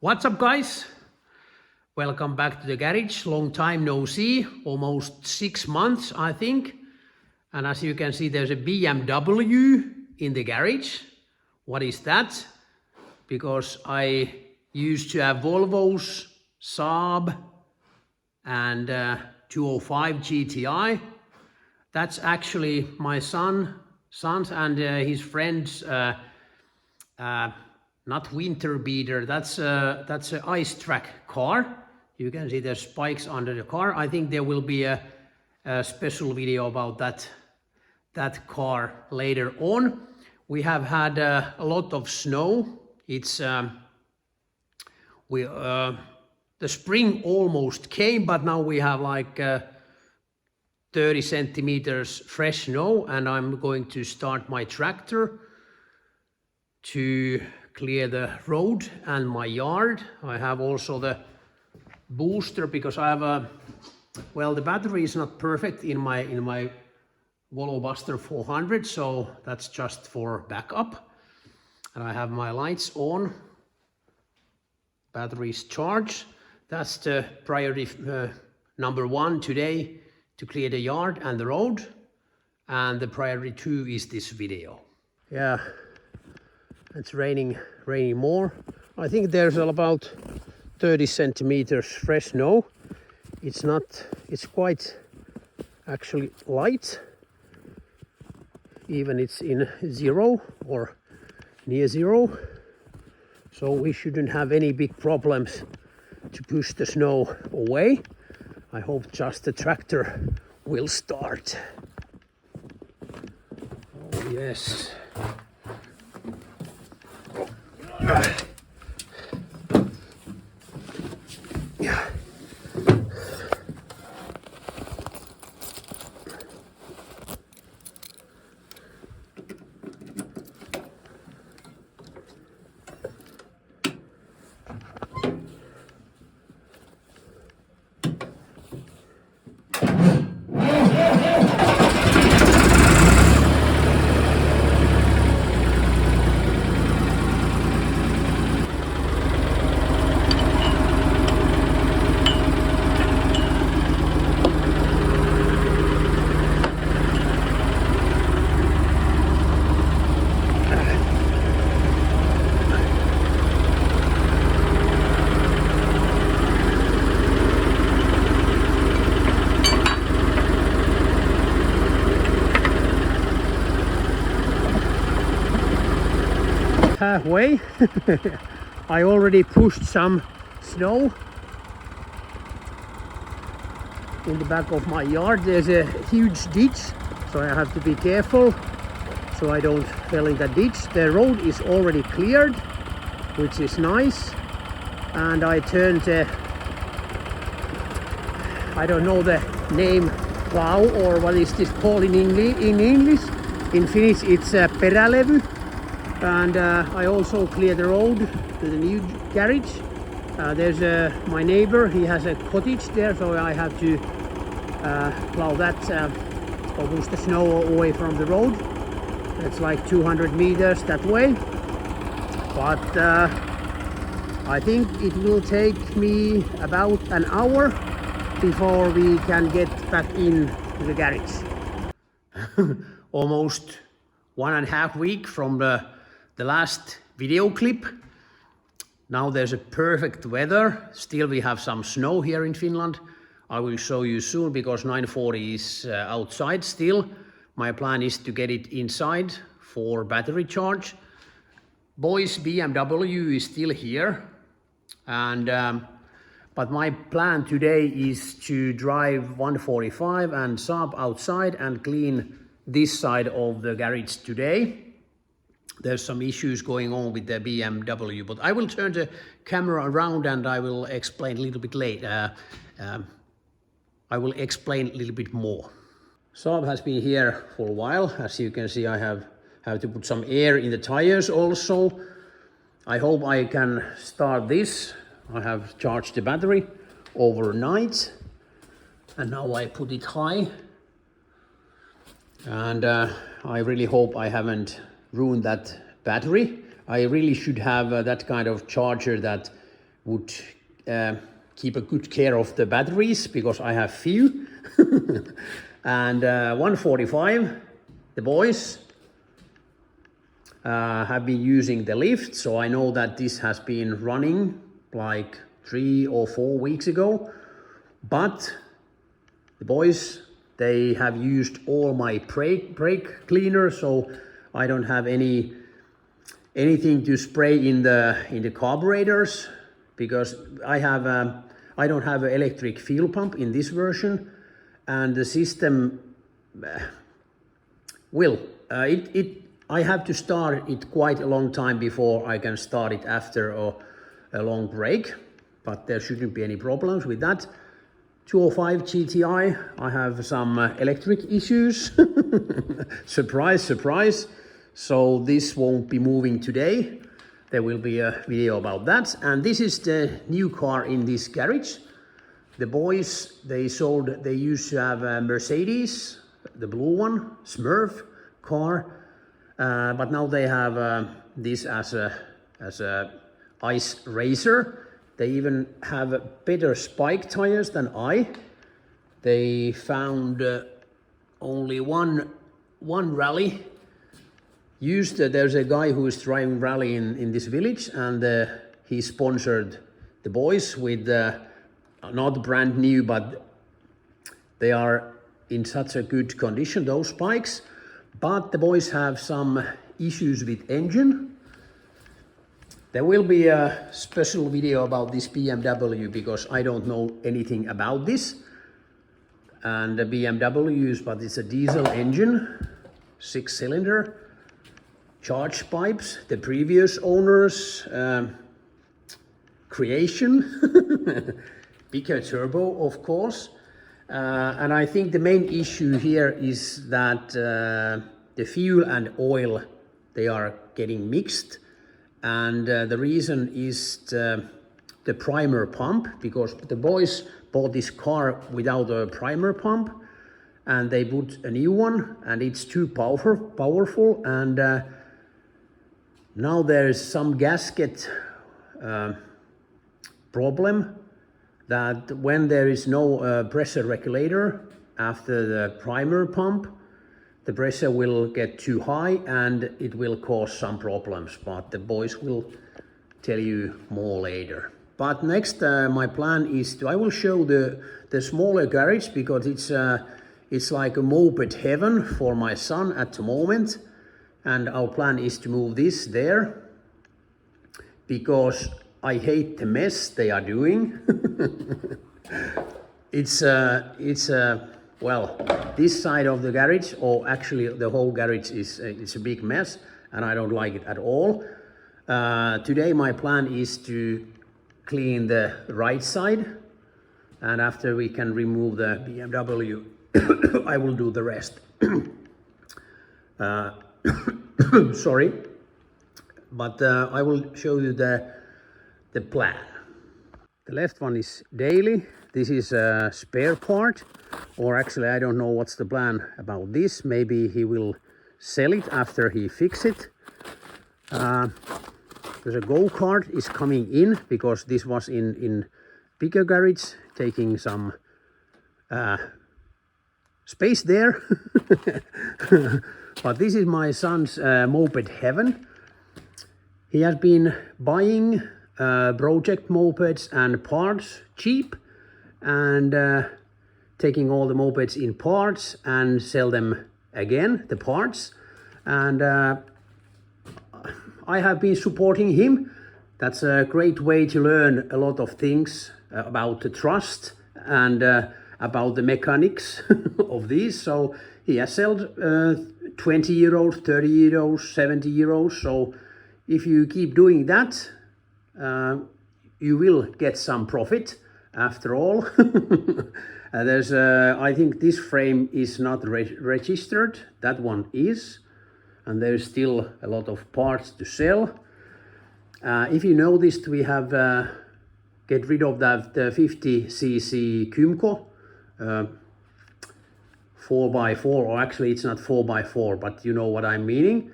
What's up, guys? Welcome back to the garage. Long time no see, almost 6 months, I think. And as you can see, there's a BMW in the garage. What is that? Because I used to have Volvos, Saab, and 205 GTI. That's actually my son's and his friend's not winter beater, that's an ice track car. You can see there's spikes under the car. I think there will be a special video about that car later on. We have had a lot of snow. It's the spring almost came, but now we have like 30 centimeters fresh snow, and I'm going to start my tractor to clear the road and my yard. I have also the booster because I have the battery is not perfect in my Volvo Buster 400, so that's just for backup. And I have my lights on, batteries charged. That's the priority number 1 today, to clear the yard and the road. And the priority 2 is this video. Yeah. It's raining more. I think there's about 30 centimeters fresh snow. It's quite actually light. Even it's in 0 or near 0. So we shouldn't have any big problems to push the snow away. I hope just the tractor will start. Oh yes. Yeah. Halfway. I already pushed some snow in the back of my yard. There's a huge ditch, so I have to be careful so I don't fall in the ditch. The road is already cleared, which is nice. And I turned I don't know the name, plow, or what is this called in English. In Finnish it's perälevy. And I also cleared the road to the new garage. There's my neighbor, he has a cottage there, so I have to plow that or push the snow away from the road. It's like 200 meters that way. But I think it will take me about an hour before we can get back in to the garage. Almost 1.5 weeks from the last video clip. Now there's a perfect weather. Still we have some snow here in Finland. I will show you soon because 940 is outside still. My plan is to get it inside for battery charge. Boys, BMW is still here. And but my plan today is to drive 145 and Saab outside and clean this side of the garage today. There's some issues going on with the BMW, but I will turn the camera around and I will explain a little bit later. I will explain a little bit more. Saab has been here for a while. As you can see, I have to put some air in the tires also. I hope I can start this. I have charged the battery overnight and now I put it high. And I really hope I haven't ruined that battery. I really should have that kind of charger that would keep a good care of the batteries, because I have few. And 145, the boys have been using the lift, so I know that this has been running like 3 or 4 weeks ago. But the boys, they have used all my brake cleaner, so I don't have anything to spray in the carburetors, because I don't have an electric fuel pump in this version, and the system I have to start it quite a long time before I can start it after a long break, but there shouldn't be any problems with that. 205 GTI, I have some electric issues. Surprise, surprise. So this won't be moving today. There will be a video about that. And this is the new car in this garage. The boys, they used to have a Mercedes, the blue one, Smurf car. But now they have this as a ice racer. They even have better spike tires than I. They found only one rally used. There's a guy who is driving rally in this village, and he sponsored the boys with not brand new, but they are in such a good condition, those bikes. But the boys have some issues with engine. There will be a special video about this BMW, because I don't know anything about this. And the BMW, but it's a diesel engine, 6-cylinder, charge pipes, the previous owner's creation, bigger turbo, of course. And I think the main issue here is that the fuel and oil, they are getting mixed. And the reason is the primer pump, because the boys bought this car without a primer pump, and they put a new one, and it's too powerful. And now there is some gasket problem, that when there is no pressure regulator after the primer pump, the pressure will get too high and it will cause some problems, but the boys will tell you more later. But next, my plan is I will show the smaller garage, because it's like a moped heaven for my son at the moment, and our plan is to move this there, because I hate the mess they are doing. Well, this side of the garage, or actually the whole garage, it's a big mess, and I don't like it at all. Today my plan is to clean the right side, and after we can remove the BMW, I will do the rest. Sorry, but I will show you the plan. The left one is daily. This is a spare part, or actually I don't know what's the plan about this. Maybe he will sell it after he fix it. There's a go-kart is coming in, because this was in bigger garage, taking some space there. But this is my son's moped heaven. He has been buying project mopeds and parts cheap, and taking all the mopeds in parts and sell them again, the parts. And I have been supporting him. That's a great way to learn a lot of things about the trust and about the mechanics of these. So he has sold 20 euros, 30 euros, 70 euros. So if you keep doing that, you will get some profit after all. There's I think this frame is not registered, that one is, and there's still a lot of parts to sell. If you noticed, we have get rid of that 50cc Kymco 4x4, or actually it's not 4x4, but you know what I'm meaning.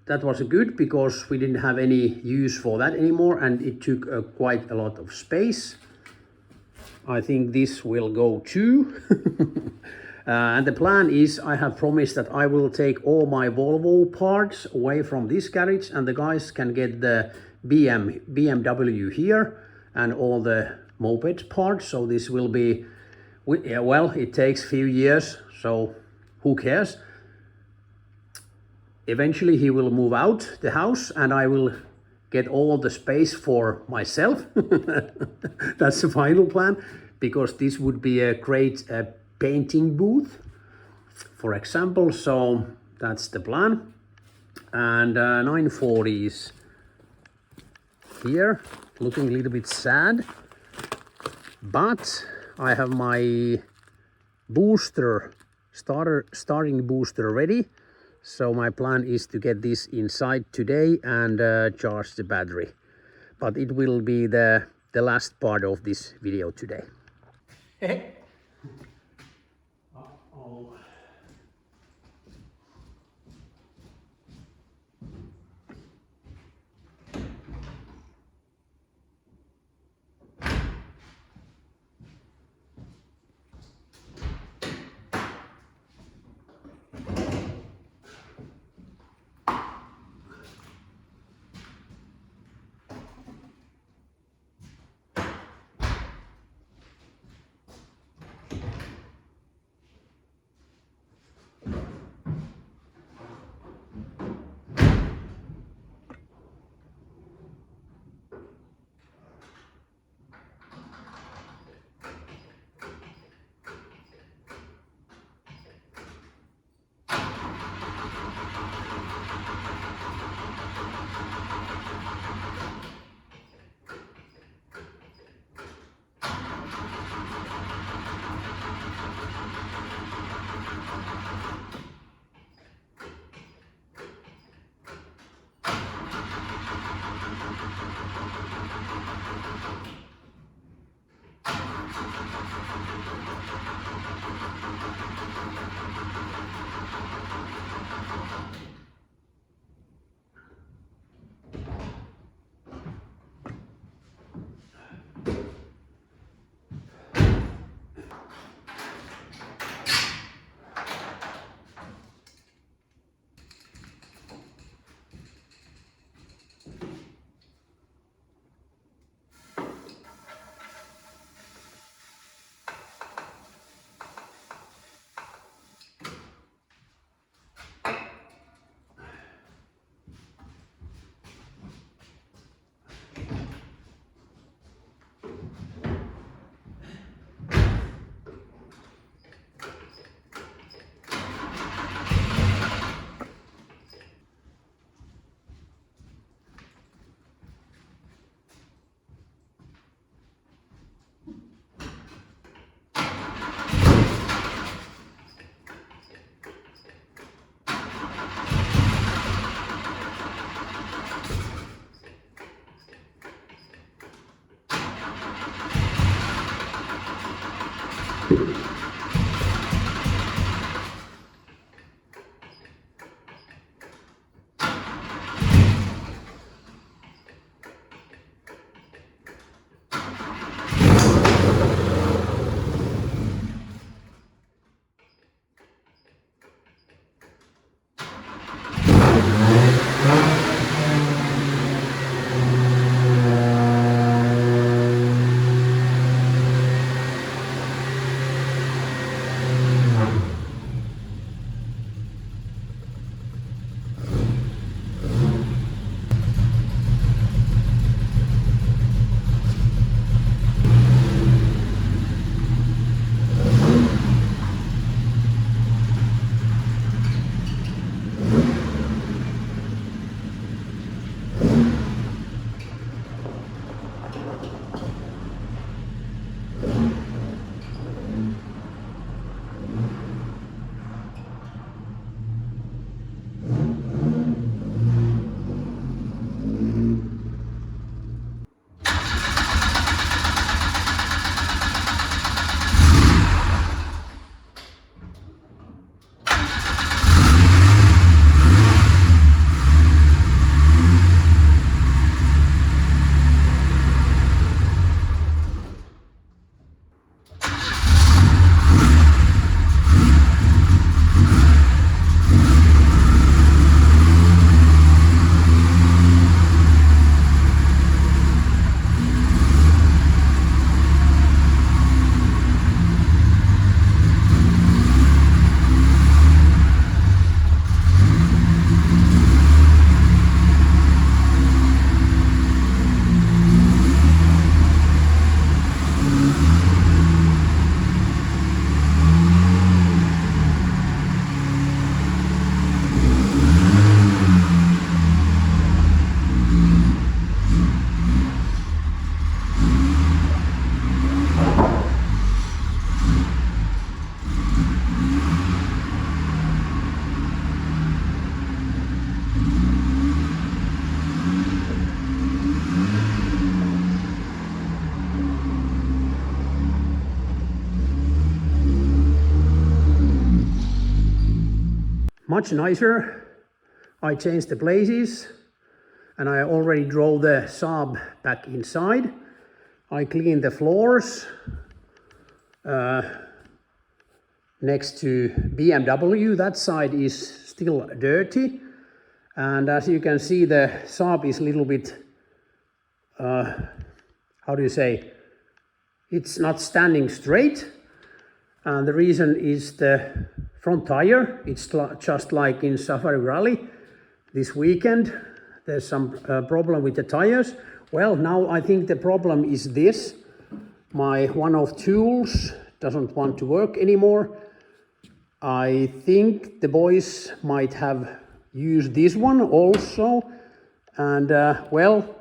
that was good because we didn't have any use for that anymore, and it took quite a lot of space. I think this will go too. And the plan is, I have promised that I will take all my Volvo parts away from this garage, and the guys can get the BMW here and all the moped parts. So this will be, well, it takes few years, so who cares? Eventually he will move out the house and I will get all the space for myself. That's the final plan, because this would be a great painting booth, for example. So that's the plan. And 940 is here, looking a little bit sad, but I have my booster, starting booster ready. So my plan is to get this inside today and charge the battery. But it will be the last part of this video today. Uh-oh. much nicer. I changed the places and I already drove the Saab back inside. I cleaned the floors next to BMW. That side is still dirty. And as you can see, the Saab is a little bit, how do you say, it's not standing straight. And the reason is the front tire. It's just like in Safari Rally this weekend. There's some problem with the tires. Well, now I think the problem is this. My one-off tools doesn't want to work anymore. I think the boys might have used this one also. And well,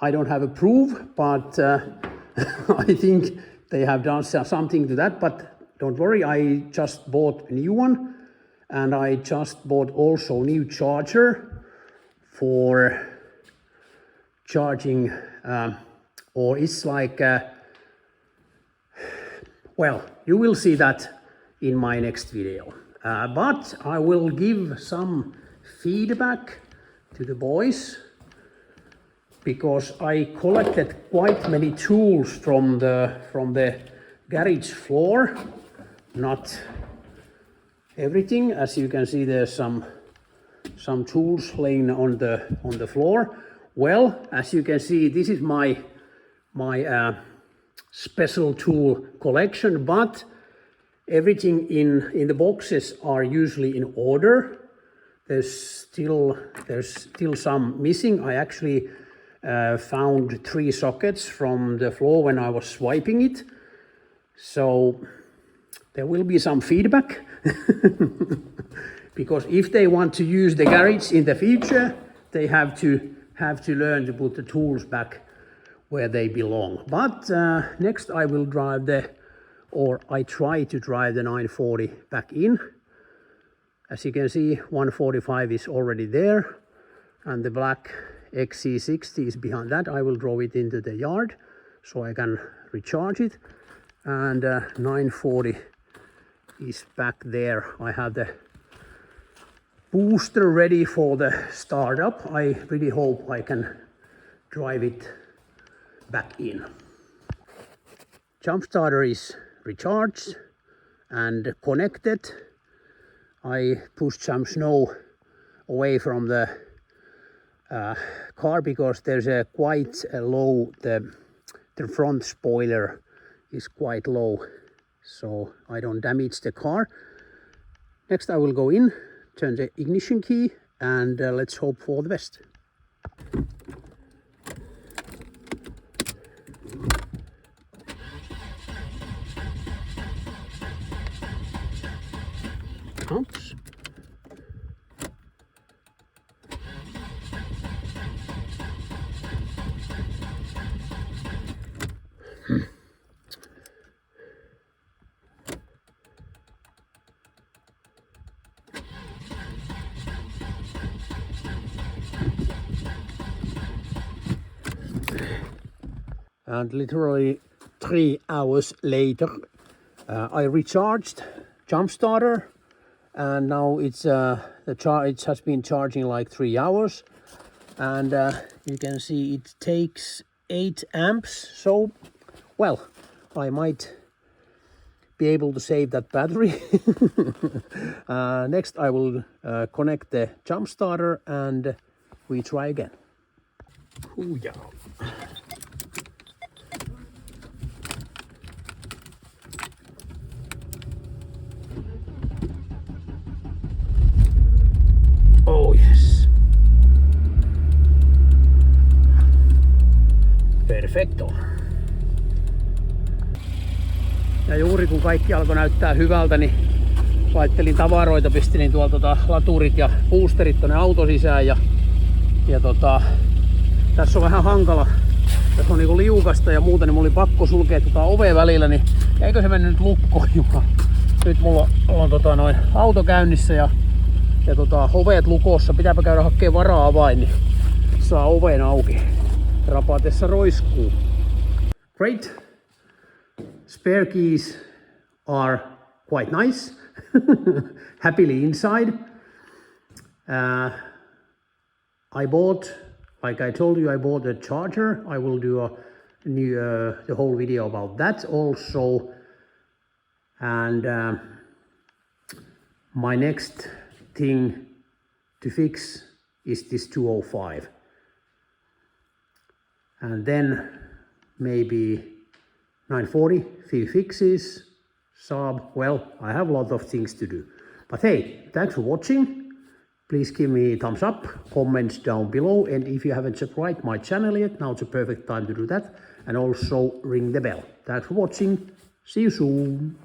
I don't have a proof, but I think they have done something to that. But don't worry, I just bought a new one. And I just bought also a new charger for charging, or it's like, well, you will see that in my next video. But I will give some feedback to the boys because I collected quite many tools from the garage floor. Not everything, as you can see, there's some tools laying on the floor. Well, as you can see, this is my special tool collection, but everything in the boxes are usually in order. There's still some missing. I actually found 3 sockets from the floor when I was swiping it. So there will be some feedback. Because if they want to use the garage in the future, they have to learn to put the tools back where they belong. But next I will drive I try to drive the 940 back in. As you can see, 145 is already there, and the black XC60 is behind that. I will draw it into the yard so I can recharge it, and 940 is back there. I have the booster ready for the startup. I really hope I can drive it back in. Jump starter is recharged and connected. I pushed some snow away from the car because there's a quite low, the front spoiler is quite low, so I don't damage the car. Next I will go in, turn the ignition key, and let's hope for the best. Oops. And literally 3 hours later, I recharged jump starter, and now it's it has been charging like 3 hours, and you can see it takes 8 amps. So, well, I might be able to save that battery. Next, I will connect the jump starter and we try again. Ooh, yeah. Oh yes. Perfetto. Ja juuri kun kaikki alkoi näyttää hyvältä, niin laittelin tavaroita, pistin tuolta laturit ja boosterit tonne auto sisään ja tässä on vähän hankala. Tässä on niinku liukasta ja muuta, niin mulla oli pakko sulkea ovea välillä, niin eikö se mennyt nyt lukkoon, Juha? Nyt mulla on auto käynnissä ja ovet lukossa. Pitääpä käydä hakemaan vara-avain, niin saa oven auki. Rapatessa roiskuu. Great. Spare keys are quite nice. Happily inside. I bought, like I told you, I bought a charger. I will do a new the whole video about that also. And my next thing to fix is this 205. And then maybe 940, few fixes, Saab. Well, I have a lot of things to do. But hey, thanks for watching. Please give me a thumbs up, comments down below, and if you haven't subscribed my channel yet, now it's a perfect time to do that. And also ring the bell. Thanks for watching. See you soon.